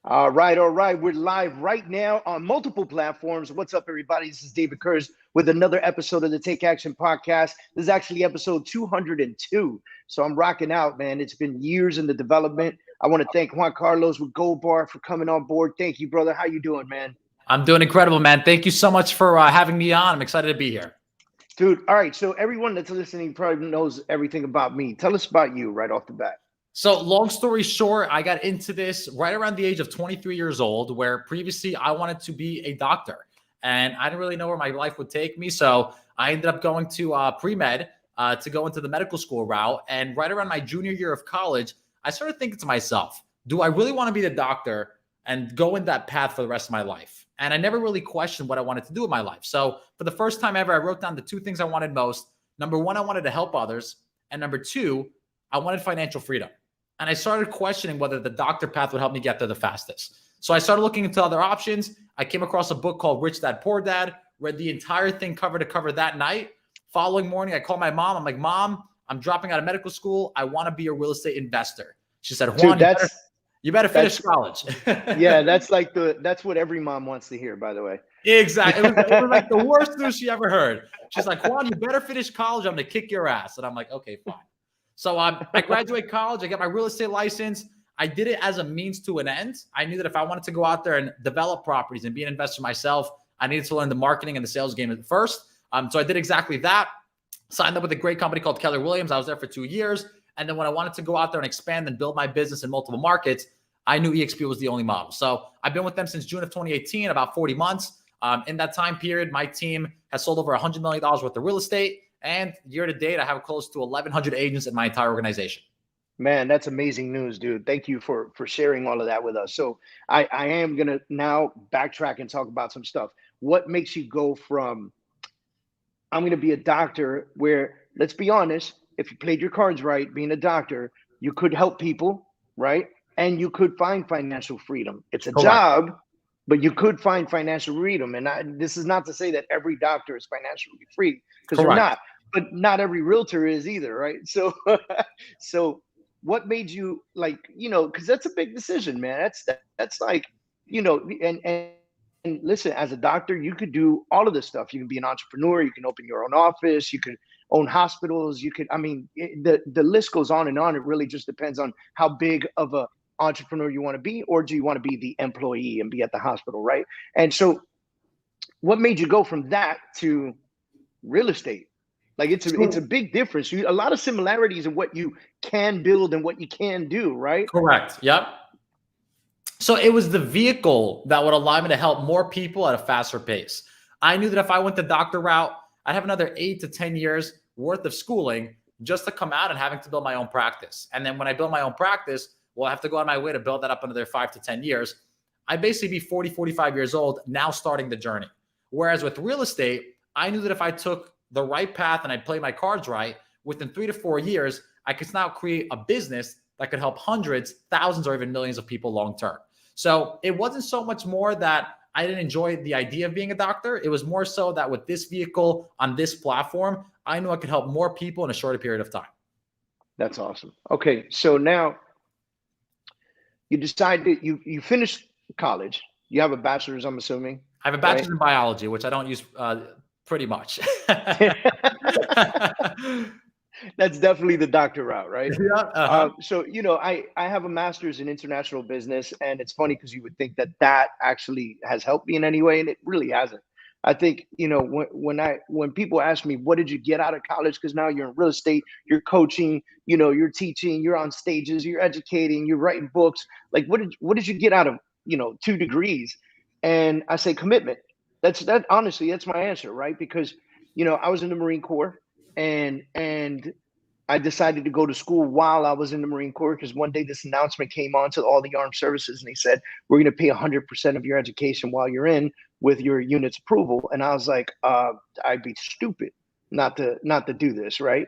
All right. We're live right now on multiple platforms. What's up, everybody? This is David Kurz with another episode of the Take Action Podcast. This is actually episode 202. So I'm rocking out, man. It's been years in the development. I want to thank Juan Carlos with Goldbar for coming on board. Thank you, brother. How you doing, man? I'm doing incredible, man. Thank you so much for having me on. I'm excited to be here. Dude, all right. So everyone that's listening probably knows everything about me. Tell us about you right off the bat. So long story short, I got into this right around the age of 23 years old, where previously I wanted to be a doctor and I didn't really know where my life would take me. So I ended up going to pre-med to go into the medical school route. And right around my junior year of college, I started thinking to myself, do I really want to be the doctor and go in that path for the rest of my life? And I never really questioned what I wanted to do with my life. So for the first time ever, I wrote down the two things I wanted most. Number one, I wanted to help others. And number two, I wanted financial freedom. And I started questioning whether the doctor path would help me get there the fastest. So I started looking into other options. I came across a book called Rich Dad, Poor Dad, read the entire thing cover to cover that night. Following morning, I called my mom. I'm like, Mom, I'm dropping out of medical school. I want to be a real estate investor. She said, Juan, Dude, you better finish college. Yeah, that's what every mom wants to hear, by the way. Exactly. It was like the worst news she ever heard. She's like, Juan, you better finish college. I'm going to kick your ass. And I'm like, okay, fine. So I graduate college. I get my real estate license. I did it as a means to an end. I knew that if I wanted to go out there and develop properties and be an investor myself, I needed to learn the marketing and the sales game at first. So I did exactly that. Signed up with a great company called Keller Williams. I was there for 2 years. And then when I wanted to go out there and expand and build my business in multiple markets, I knew EXP was the only model. So I've been with them since June of 2018, about 40 months. In that time period, my team has sold over $100 million worth of real estate. And year to date, I have close to 1,100 agents in my entire organization. Man, that's amazing news, dude. Thank you for sharing all of that with us. So I am going to now backtrack and talk about some stuff. What makes you go from, I'm going to be a doctor, where, let's be honest, if you played your cards right, being a doctor, you could help people, right? And you could find financial freedom. It's a Correct. job, but you could find financial freedom. And this is not to say that every doctor is financially free, because they're not. But not every realtor is either, right? So, so what made you, like, because that's a big decision, man. That's like, and listen, as a doctor, you could do all of this stuff. You can be an entrepreneur. You can open your own office. You could own hospitals. You could, the list goes on and on. It really just depends on how big of a entrepreneur you want to be, or do you want to be the employee and be at the hospital, right? And so what made you go from that to real estate? Like, it's a big difference. A lot of similarities in what you can build and what you can do, right? Correct. Yep. So it was the vehicle that would allow me to help more people at a faster pace. I knew that if I went the doctor route, I'd have another 8 to 10 years worth of schooling just to come out and having to build my own practice. And then when I build my own practice, well, I have to go out of my way to build that up another 5 to 10 years. I'd basically be 40, 45 years old now starting the journey. Whereas with real estate, I knew that if I took the right path and I play my cards right, within 3 to 4 years, I could now create a business that could help hundreds, thousands, or even millions of people long term. So it wasn't so much more that I didn't enjoy the idea of being a doctor. It was more so that with this vehicle on this platform, I knew I could help more people in a shorter period of time. That's awesome. Okay, so now you decided you finished college. You have a bachelor's, I'm assuming. I have a bachelor's in biology, which I don't use pretty much. That's definitely the doctor route, right? Yeah. So, I have a master's in international business, and it's funny because you would think that actually has helped me in any way, and it really hasn't. I think, when people ask me, what did you get out of college? Because now you're in real estate, you're coaching, you're teaching, you're on stages, you're educating, you're writing books. Like, what did you get out of, 2 degrees? And I say commitment. Honestly, that's my answer, right? Because, I was in the Marine Corps, and I decided to go to school while I was in the Marine Corps, because one day this announcement came on to all the armed services, and they said, we're going to pay 100% of your education while you're in with your unit's approval. And I was like, I'd be stupid not to do this, right?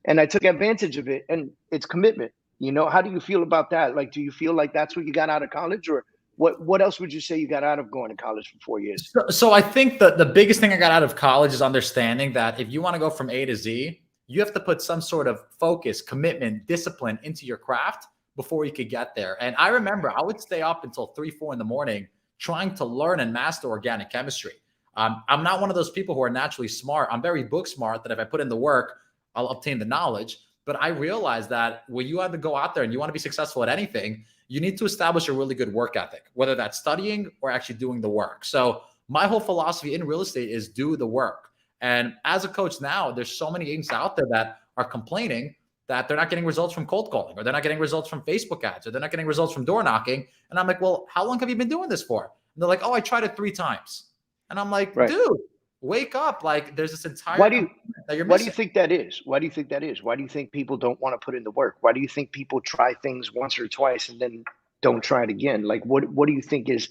And I took advantage of it, and it's commitment. How do you feel about that? Like, do you feel like that's what you got out of college, or what else would you say you got out of going to college for 4 years? So I think the biggest thing I got out of college is understanding that if you want to go from A to Z, you have to put some sort of focus, commitment, discipline into your craft before you could get there. And I remember I would stay up until 3, 4 in the morning trying to learn and master organic chemistry. I'm not one of those people who are naturally smart. I'm very book smart, that if I put in the work, I'll obtain the knowledge. But I realized that when you have to go out there and you want to be successful at anything, you need to establish a really good work ethic, whether that's studying or actually doing the work. So my whole philosophy in real estate is do the work. And as a coach now, there's so many agents out there that are complaining that they're not getting results from cold calling, or they're not getting results from Facebook ads, or they're not getting results from door knocking. And I'm like, well, how long have you been doing this for? And they're like, oh, I tried it 3 times. And I'm like, dude, wake up. Like, there's this entire Why do you think that is? Why do you think that is? Why do you think people don't want to put in the work? Why do you think people try things once or twice and then don't try it again? Like, what do you think is,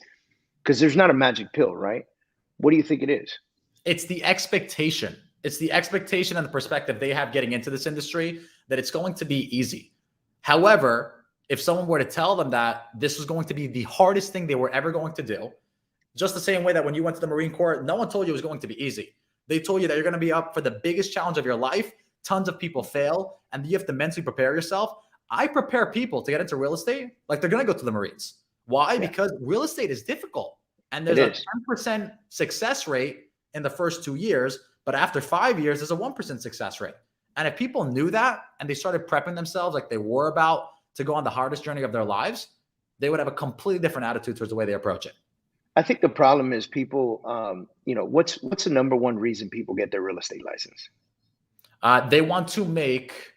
because there's not a magic pill, right? What do you think it is? It's the expectation. It's the expectation and the perspective they have getting into this industry that it's going to be easy. However, if someone were to tell them that this was going to be the hardest thing they were ever going to do, just the same way that when you went to the Marine Corps, no one told you it was going to be easy. They told you that you're going to be up for the biggest challenge of your life. Tons of people fail, and you have to mentally prepare yourself. I prepare people to get into real estate like they're going to go to the Marines. Why? Because real estate is difficult, and there's a 10% success rate in the first 2 years, but after 5 years, there's a 1% success rate. And if people knew that and they started prepping themselves like they were about to go on the hardest journey of their lives, they would have a completely different attitude towards the way they approach it. I think the problem is people, what's the number one reason people get their real estate license? They want to make,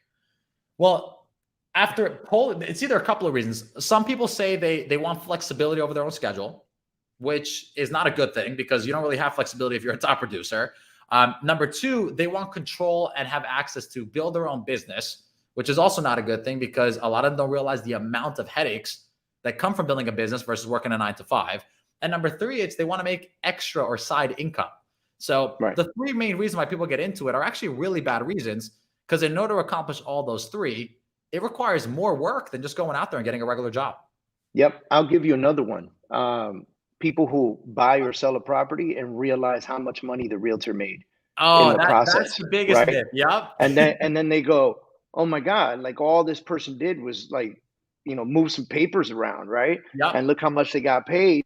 well, after poll, it's either a couple of reasons. Some people say they want flexibility over their own schedule, which is not a good thing because you don't really have flexibility if you're a top producer. Number 2, they want control and have access to build their own business, which is also not a good thing because a lot of them don't realize the amount of headaches that come from building a business versus working a 9 to 5. And number 3, it's they want to make extra or side income. So the 3 main reasons why people get into it are actually really bad reasons, because in order to accomplish all those 3, it requires more work than just going out there and getting a regular job. Yep. I'll give you another one. People who buy or sell a property and realize how much money the realtor made in the process. That's the biggest myth. Yep. And then they go, oh my God, like all this person did was like, move some papers around, right? Yep. And look how much they got paid.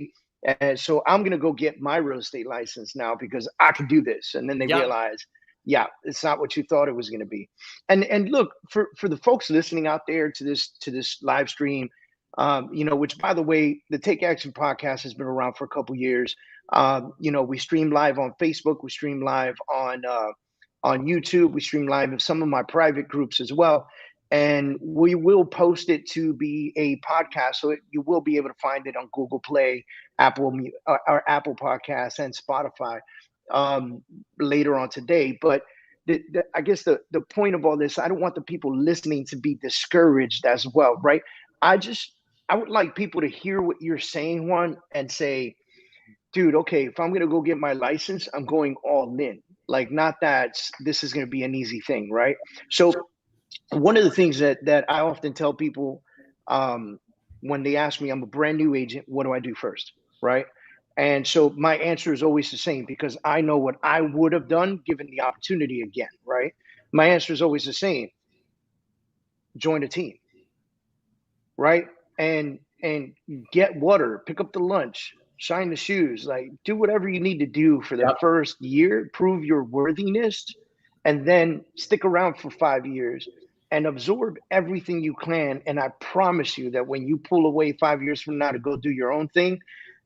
And so I'm going to go get my real estate license now because I can do this. And then they realize, it's not what you thought it was going to be. And look, for the folks listening out there to this live stream, which, by the way, the Take Action podcast has been around for a couple years. We stream live on Facebook. We stream live on YouTube. We stream live in some of my private groups as well. And we will post it to be a podcast. So you will be able to find it on Google Play, Apple Podcasts, and Spotify later on today. But I guess the point of all this, I don't want the people listening to be discouraged as well, right? I would like people to hear what you're saying, Juan, and say, dude, okay, if I'm going to go get my license, I'm going all in. Like, not that this is going to be an easy thing, right? So one of the things that I often tell people when they ask me, I'm a brand new agent, what do I do first, right? And so my answer is always the same because I know what I would have done given the opportunity again, right? My answer is always the same. Join a team, right? And get water, pick up the lunch, shine the shoes, like do whatever you need to do for the first year, prove your worthiness, and then stick around for 5 years and absorb everything you can. And I promise you that when you pull away 5 years from now to go do your own thing,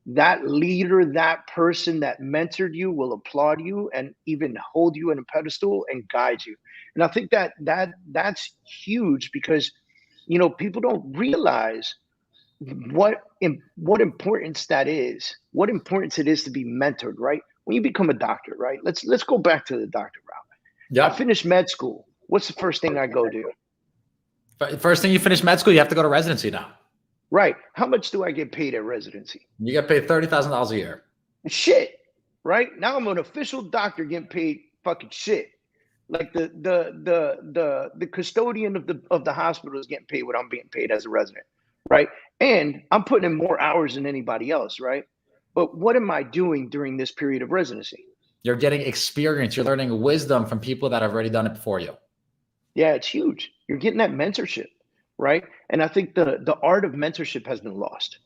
that leader, that person that mentored you will applaud you and even hold you in a pedestal and guide you. And I think that's huge because, people don't realize what importance that is, what importance it is to be mentored, right? When you become a doctor, right? Let's go back to the doctor route. Yeah. I finished med school. What's the first thing I go do? First thing you finish med school, you have to go to residency now. Right. How much do I get paid at residency? You get paid $30,000 a year. Shit. Right? Now I'm an official doctor getting paid fucking shit. Like the custodian of the hospital is getting paid what I'm being paid as a resident. Right. And I'm putting in more hours than anybody else. Right. But what am I doing during this period of residency? You're getting experience. You're learning wisdom from people that have already done it before you. Yeah, it's huge. You're getting that mentorship. right? And I think the art of mentorship has been lost.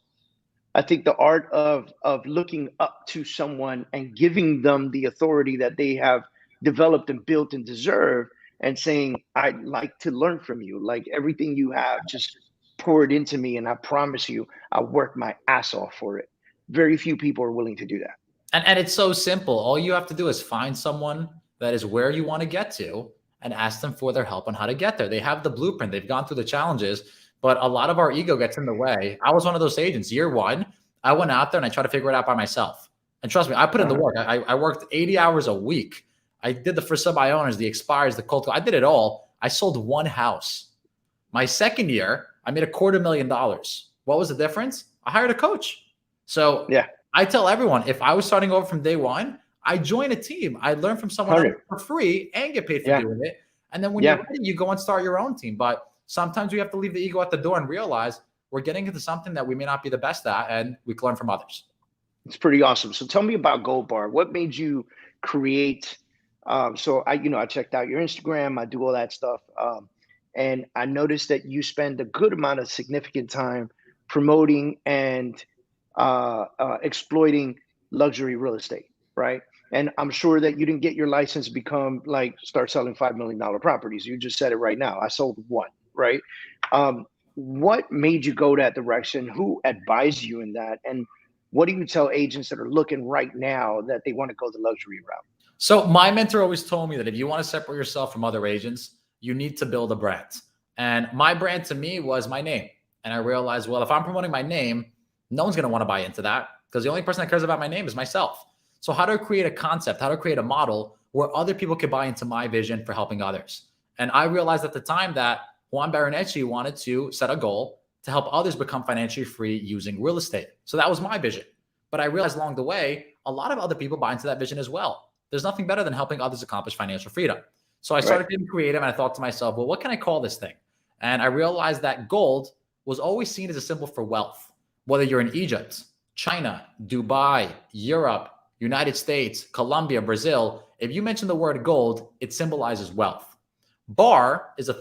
I think the art of looking up to someone and giving them the authority that they have developed and built and deserve, and saying, I'd like to learn from you. Like everything you have, just pour it into me, and I promise you, I'll work my ass off for it. Very few people are willing to do that. And it's so simple. All you have to do is find someone that is where you want to get to and ask them for their help on how to get there. They have the blueprint. They've gone through the challenges, but a lot of our ego gets in the way. I was one of those agents. Year one, I went out there and I tried to figure it out by myself. And trust me, I put in the work. I worked 80 hours a week. I did the first sub-buy owners, the expires, the cold call. I did it all. I sold one house. My second year, I made $250,000. What was the difference? I hired a coach. So Yeah. I tell everyone, if I was starting over from day one, I join a team. I learn from someone else for free and get paid for doing it. And then when you're ready, you go and start your own team. But sometimes we have to leave the ego at the door and realize we're getting into something that we may not be the best at, and we can learn from others. It's pretty awesome. So tell me about Goldbar. What made you create? So I checked out your Instagram. I do all that stuff, and I noticed that you spend a good amount of significant time promoting and exploiting luxury real estate, right? And I'm sure that you didn't get your license become like start selling $5 million properties. You just said it right now. I sold one, right? What made you go that direction? Who advised you in that? And what do you tell agents that are looking right now that they want to go the luxury route? So my mentor always told me that if you want to separate yourself from other agents, you need to build a brand. And my brand to me was my name. And I realized, well, if I'm promoting my name, no one's going to want to buy into that, because the only person that cares about my name is myself. So how to create a concept, how to create a model where other people can buy into my vision for helping others. And I realized at the time that Juan Baronecci wanted to set a goal to help others become financially free using real estate. So that was my vision. But I realized along the way, a lot of other people buy into that vision as well. There's nothing better than helping others accomplish financial freedom. So I started getting creative, and I thought to myself, well, what can I call this thing? And I realized that gold was always seen as a symbol for wealth. Whether you're in Egypt, China, Dubai, Europe, United States, Colombia, Brazil, if you mention the word gold, it symbolizes wealth. Bar is the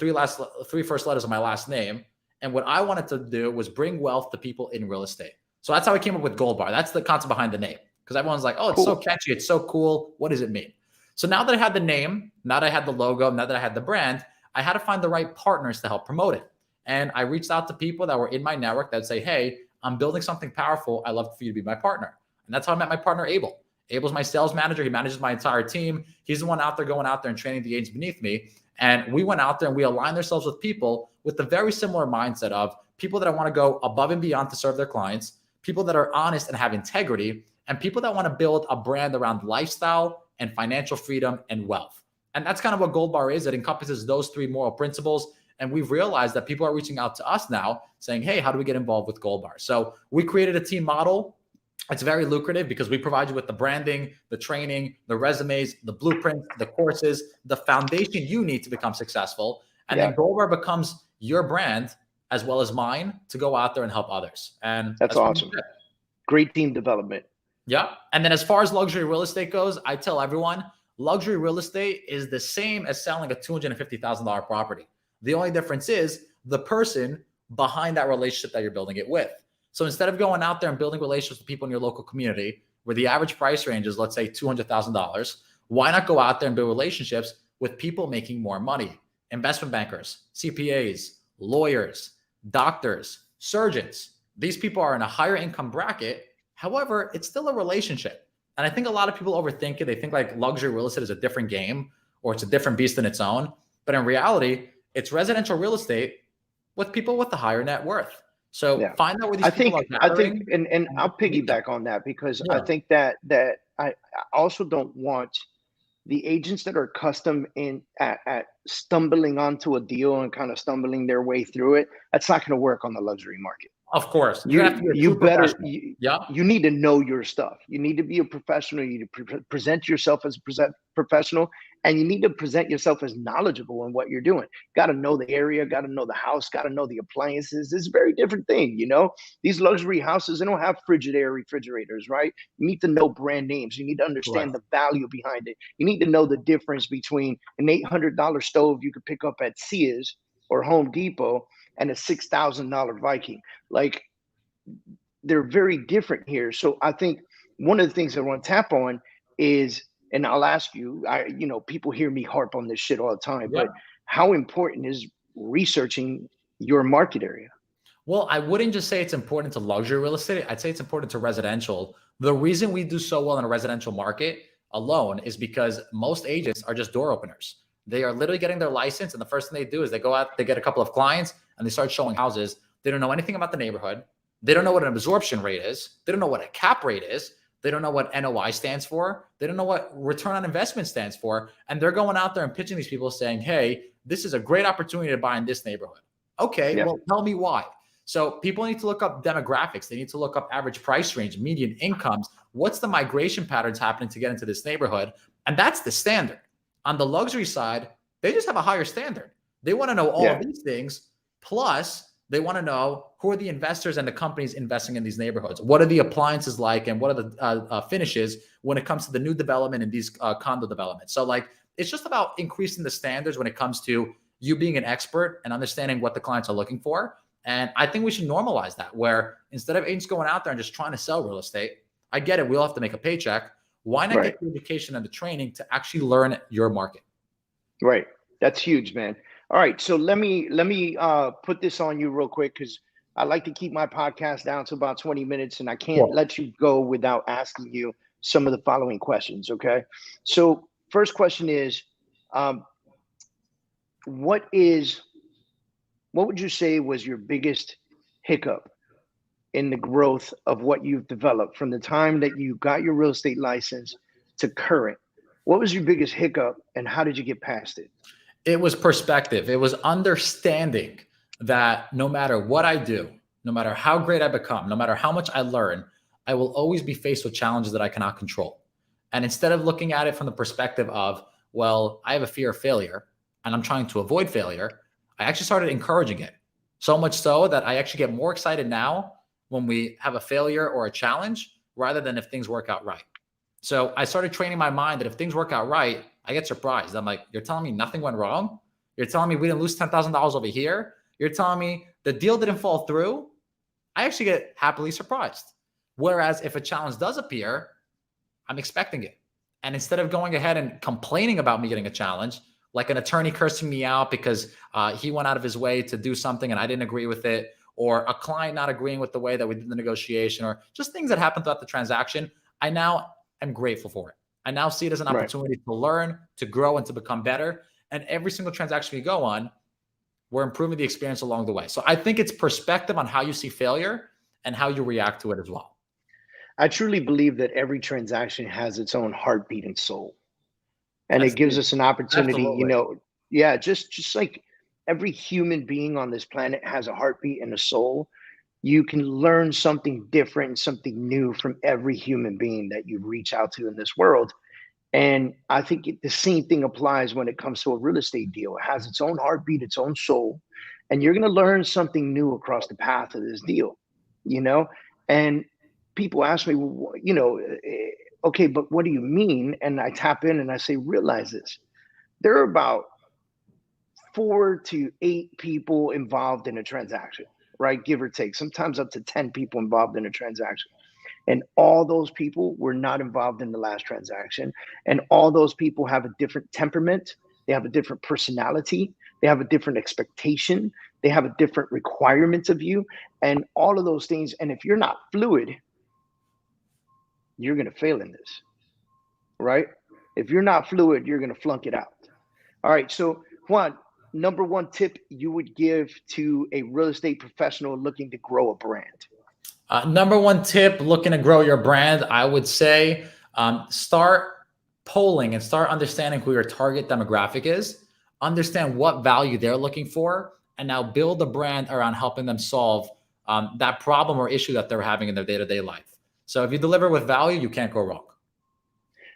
three first letters of my last name. And what I wanted to do was bring wealth to people in real estate. So that's how I came up with Goldbar. That's the concept behind the name. Because everyone's like, oh, it's so catchy. It's so cool. What does it mean? So now that I had the name, now that I had the logo, now that I had the brand, I had to find the right partners to help promote it. And I reached out to people that were in my network that would say, hey, I'm building something powerful. I'd love for you to be my partner. And that's how I met my partner, Abel. Abel's my sales manager. He manages my entire team. He's the one out there going out there and training the agents beneath me. And we went out there and we aligned ourselves with people with the very similar mindset of people that want to go above and beyond to serve their clients, people that are honest and have integrity, and people that want to build a brand around lifestyle and financial freedom and wealth. And that's kind of what Goldbar is. It encompasses those three moral principles. And we've realized that people are reaching out to us now saying, hey, how do we get involved with Goldbar? So we created a team model. It's very lucrative because we provide you with the branding, the training, the resumes, the blueprints, the courses, the foundation you need to become successful. And then Goldbar becomes your brand as well as mine to go out there and help others. And that's awesome. Great team development. Yeah. And then as far as luxury real estate goes, I tell everyone, luxury real estate is the same as selling a $250,000 property. The only difference is the person behind that relationship that you're building it with. So instead of going out there and building relationships with people in your local community where the average price range is, let's say, $200,000, why not go out there and build relationships with people making more money? Investment bankers, CPAs, lawyers, doctors, surgeons. These people are in a higher income bracket. However, it's still a relationship. And I think a lot of people overthink it. They think like luxury real estate is a different game or it's a different beast in its own. But in reality, it's residential real estate with people with a higher net worth. So find out where these people are gathering. And I'll piggyback on that because I think that I also don't want the agents that are accustomed at stumbling onto a deal and kind of stumbling their way through it. That's not going to work on the luxury market. Of course. You need to know your stuff. You need to be a professional. You need to present yourself as a professional, and you need to present yourself as knowledgeable in what you're doing. Got to know the area, got to know the house, got to know the appliances. It's a very different thing, you know? These luxury houses, they don't have Frigidaire refrigerators, right? You need to know brand names. You need to understand the value behind it. You need to know the difference between an $800 stove you could pick up at Sears or Home Depot and a $6,000 Viking. Like, they're very different here. So I think one of the things I want to tap on is, and I'll ask you, people hear me harp on this shit all the time, Yeah. but how important is researching your market area? Well, I wouldn't just say it's important to luxury real estate. I'd say it's important to residential. The reason we do so well in a residential market alone is because most agents are just door openers. They are literally getting their license, and the first thing they do is they go out, they get a couple of clients, and they start showing houses. They don't know anything about the neighborhood. They don't know what an absorption rate is. They don't know what a cap rate is. They don't know what NOI stands for. They don't know what return on investment stands for. And they're going out there and pitching these people saying, hey, this is a great opportunity to buy in this neighborhood. Okay, well, tell me why. So people need to look up demographics. They need to look up average price range, median incomes. What's the migration patterns happening to get into this neighborhood? And that's the standard. On the luxury side, they just have a higher standard. They want to know all of these things. Plus, they want to know who are the investors and the companies investing in these neighborhoods. What are the appliances like, and what are the finishes when it comes to the new development and these condo developments? So like, it's just about increasing the standards when it comes to you being an expert and understanding what the clients are looking for. And I think we should normalize that, where instead of agents going out there and just trying to sell real estate, I get it, we all have to make a paycheck. Why not get the education and the training to actually learn your market? Right. That's huge, man. All right. So let me put this on you real quick, because I like to keep my podcast down to about 20 minutes, and I can't let you go without asking you some of the following questions. Okay. So first question is, what would you say was your biggest hiccup in the growth of what you've developed from the time that you got your real estate license to current? What was your biggest hiccup, and how did you get past it? It was perspective. It was understanding that no matter what I do, no matter how great I become, no matter how much I learn, I will always be faced with challenges that I cannot control. And instead of looking at it from the perspective of, well, I have a fear of failure and I'm trying to avoid failure, I actually started encouraging it. So much so that I actually get more excited now when we have a failure or a challenge, rather than if things work out right. So I started training my mind that if things work out right, I get surprised. I'm like, you're telling me nothing went wrong? You're telling me we didn't lose $10,000 over here? You're telling me the deal didn't fall through? I actually get happily surprised. Whereas if a challenge does appear, I'm expecting it. And instead of going ahead and complaining about me getting a challenge, like an attorney cursing me out because he went out of his way to do something and I didn't agree with it, or a client not agreeing with the way that we did the negotiation, or just things that happened throughout the transaction, I now am grateful for it. I now see it as an opportunity to learn, to grow, and to become better. And every single transaction we go on, we're improving the experience along the way. So I think it's perspective on how you see failure and how you react to it as well. I truly believe that every transaction has its own heartbeat and soul. And it gives us an opportunity, just like every human being on this planet has a heartbeat and a soul. You can learn something different, something new from every human being that you reach out to in this world. And I think the same thing applies when it comes to a real estate deal. It has its own heartbeat, its own soul, and you're going to learn something new across the path of this deal, and people ask me, okay, but what do you mean? And I tap in and I say, realize this. There are about 4 to 8 people involved in a transaction, right? Give or take, sometimes up to 10 people involved in a transaction. And all those people were not involved in the last transaction. And all those people have a different temperament. They have a different personality. They have a different expectation. They have a different requirement of you, and all of those things. And if you're not fluid, you're going to fail in this, right? If you're not fluid, you're going to flunk it out. All right. So Juan, number one tip you would give to a real estate professional looking to grow a brand? Number one tip, looking to grow your brand, I would say start polling and start understanding who your target demographic is, understand what value they're looking for, and now build a brand around helping them solve that problem or issue that they're having in their day-to-day life. So if you deliver with value, you can't go wrong.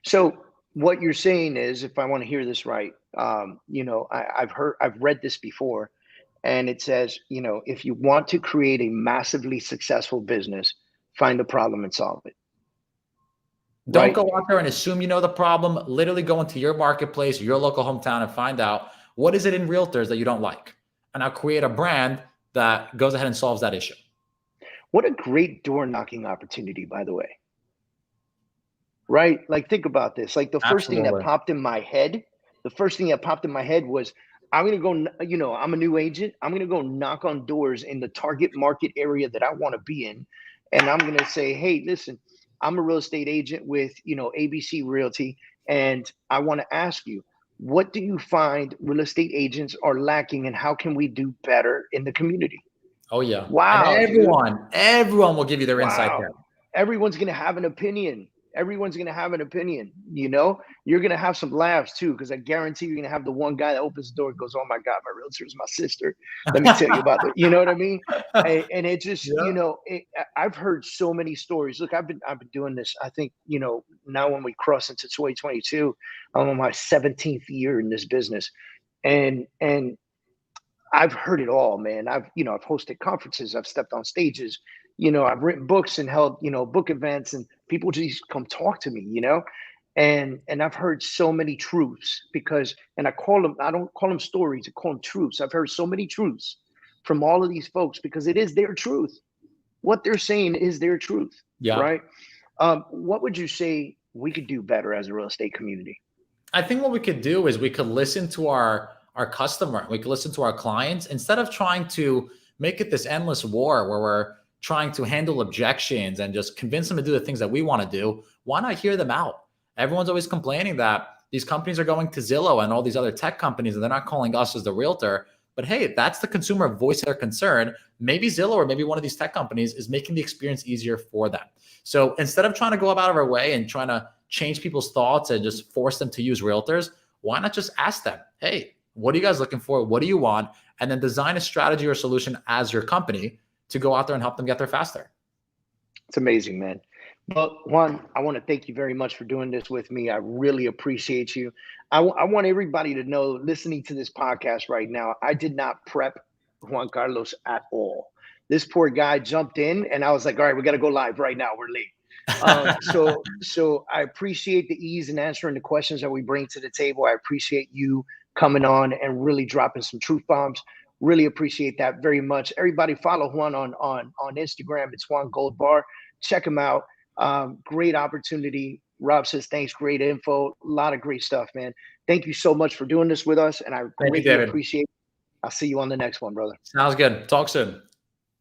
So what you're saying is, if I want to hear this right, I've read this before. And it says, if you want to create a massively successful business, find a problem and solve it. Don't go out there and assume you know the problem. Literally go into your marketplace, your local hometown, and find out what is it in realtors that you don't like. And now create a brand that goes ahead and solves that issue. What a great door knocking opportunity, by the way. Right? Like, think about this. Like, the first thing that Absolutely. popped in my head, was, I'm going to go, I'm a new agent. I'm going to go knock on doors in the target market area that I want to be in. And I'm going to say, hey, listen, I'm a real estate agent with, ABC Realty. And I want to ask you, what do you find real estate agents are lacking and how can we do better in the community? Oh yeah. And Wow, dude. everyone will give you their insight Wow. there. Everyone's going to have an opinion. Everyone's going to have an opinion. You're going to have some laughs too, because I guarantee you're going to have the one guy that opens the door and goes, oh my God, my realtor is my sister. Let me tell you about it. You know what I mean? And it just, Yeah. I've heard so many stories. Look, I've been doing this. I think, now when we cross into 2022, I'm on my 17th year in this business. And I've heard it all, man. I've hosted conferences, I've stepped on stages, I've written books and held, book events, and people just come talk to me, and I've heard so many truths and I don't call them stories, I call them truths. I've heard so many truths from all of these folks because it is their truth. What they're saying is their truth, Yeah. right? What would you say we could do better as a real estate community? I think what we could do is we could listen to our customer. We could listen to our clients instead of trying to make it this endless war where we're trying to handle objections and just convince them to do the things that we want to do. Why not hear them out? Everyone's always complaining that these companies are going to Zillow and all these other tech companies and they're not calling us as the realtor. But hey, that's the consumer voice their concern. Maybe Zillow or maybe one of these tech companies is making the experience easier for them. So instead of trying to go out of our way and trying to change people's thoughts and just force them to use realtors, why not just ask them, hey, what are you guys looking for? What do you want? And then design a strategy or solution as your company to go out there and help them get there faster. It's amazing, man. Well, Juan, I want to thank you very much for doing this with me. I really appreciate you. I want everybody to know, listening to this podcast right now, I did not prep Juan Carlos at all. This poor guy jumped in and I was like, all right, we got to go live right now. We're late. So I appreciate the ease in answering the questions that we bring to the table. I appreciate you coming on and really dropping some truth bombs. Really appreciate that very much. Everybody follow Juan on Instagram. It's Juan Goldbar. Check him out. Great opportunity. Rob says, thanks. Great info. A lot of great stuff, man. Thank you so much for doing this with us. And I greatly appreciate it. I'll see you on the next one, brother. Sounds good. Talk soon.